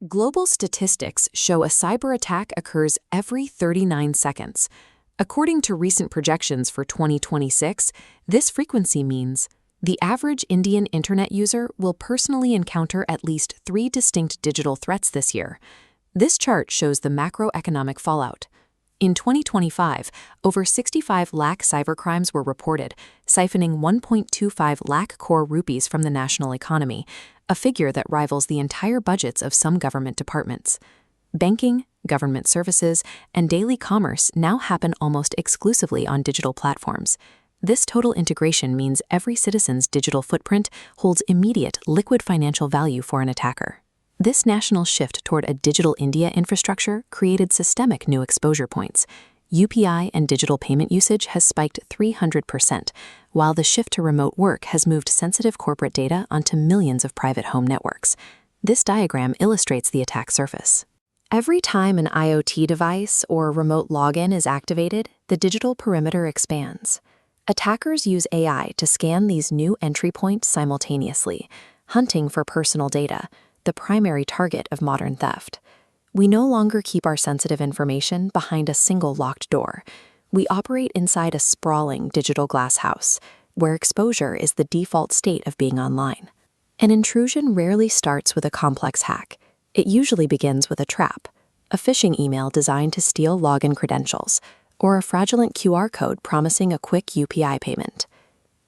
Global statistics show a cyber attack occurs every 39 seconds. According to recent projections for 2026, this frequency means the average Indian internet user will personally encounter at least 3 distinct digital threats this year. This chart shows the macroeconomic fallout. In 2025, over 65 lakh cybercrimes were reported, siphoning 1.25 lakh crore rupees from the national economy, a figure that rivals the entire budgets of some government departments. Banking, government services, and daily commerce now happen almost exclusively on digital platforms. This total integration means every citizen's digital footprint holds immediate, liquid financial value for an attacker. This national shift toward a digital India infrastructure created systemic new exposure points. UPI and digital payment usage has spiked 300%, while the shift to remote work has moved sensitive corporate data onto millions of private home networks. This diagram illustrates the attack surface. Every time an IoT device or remote login is activated, the digital perimeter expands. Attackers use AI to scan these new entry points simultaneously, hunting for personal data, the primary target of modern theft. We no longer keep our sensitive information behind a single locked door. We operate inside a sprawling digital glass house, where exposure is the default state of being online. An intrusion rarely starts with a complex hack. It usually begins with a trap, a phishing email designed to steal login credentials, or a fraudulent QR code promising a quick UPI payment.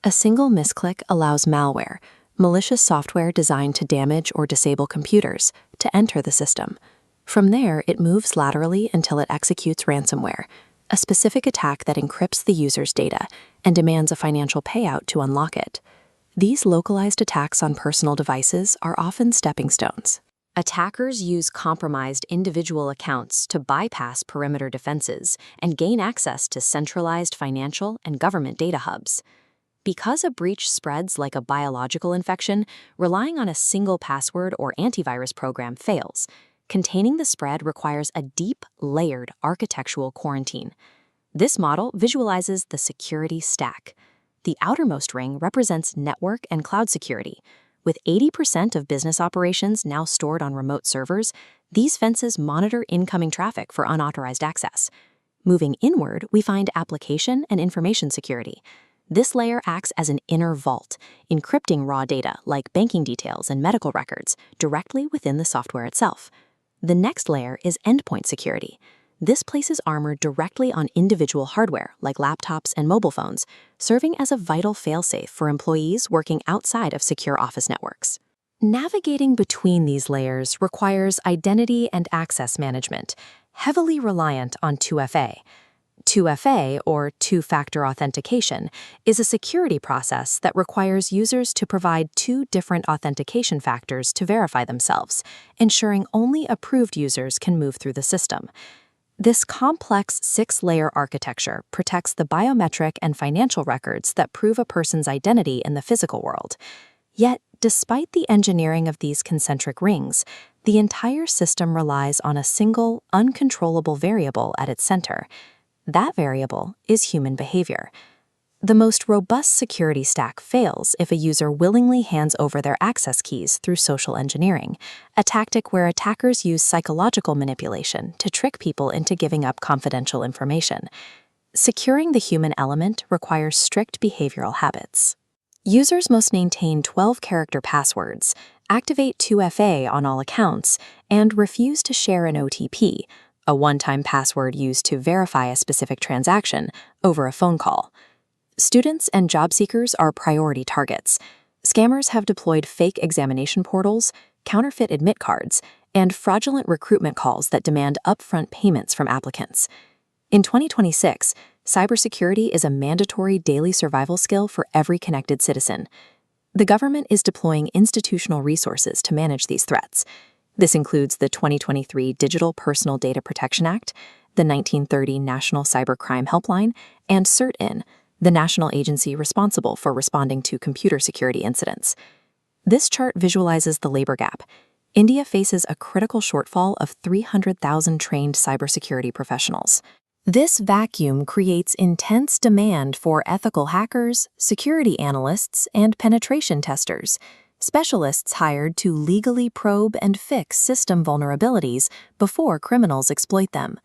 A single misclick allows malware, malicious software designed to damage or disable computers, to enter the system. From there, it moves laterally until it executes ransomware, a specific attack that encrypts the user's data and demands a financial payout to unlock it. These localized attacks on personal devices are often stepping stones. Attackers use compromised individual accounts to bypass perimeter defenses and gain access to centralized financial and government data hubs. Because a breach spreads like a biological infection, relying on a single password or antivirus program fails. Containing the spread requires a deep, layered architectural quarantine. This model visualizes the security stack. The outermost ring represents network and cloud security. With 80% of business operations now stored on remote servers, these fences monitor incoming traffic for unauthorized access. Moving inward, we find application and information security. This layer acts as an inner vault, encrypting raw data like banking details and medical records directly within the software itself. The next layer is endpoint security. This places armor directly on individual hardware like laptops and mobile phones, serving as a vital failsafe for employees working outside of secure office networks. Navigating between these layers requires identity and access management, heavily reliant on 2FA. 2FA, or Two-Factor Authentication, is a security process that requires users to provide 2 different authentication factors to verify themselves, ensuring only approved users can move through the system. This complex 6-layer architecture protects the biometric and financial records that prove a person's identity in the physical world. Yet, despite the engineering of these concentric rings, the entire system relies on a single, uncontrollable variable at its center. That variable is human behavior. The most robust security stack fails if a user willingly hands over their access keys through social engineering, a tactic where attackers use psychological manipulation to trick people into giving up confidential information. Securing the human element requires strict behavioral habits. Users must maintain 12-character passwords, activate 2FA on all accounts, and refuse to share an OTP, a one-time password used to verify a specific transaction, over a phone call. Students and job seekers are priority targets. Scammers have deployed fake examination portals, counterfeit admit cards, and fraudulent recruitment calls that demand upfront payments from applicants. In 2026, cybersecurity is a mandatory daily survival skill for every connected citizen. The government is deploying institutional resources to manage these threats. This includes the 2023 Digital Personal Data Protection Act, the 1930 National Cybercrime Helpline, and CERT-IN, the national agency responsible for responding to computer security incidents. This chart visualizes the labor gap. India faces a critical shortfall of 300,000 trained cybersecurity professionals. This vacuum creates intense demand for ethical hackers, security analysts, and penetration testers. specialists hired to legally probe and fix system vulnerabilities before criminals exploit them.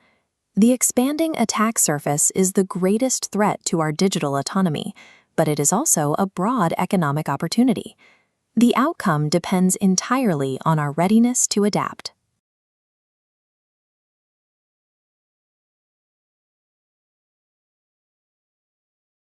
The expanding attack surface is the greatest threat to our digital autonomy, but it is also a broad economic opportunity. The outcome depends entirely on our readiness to adapt.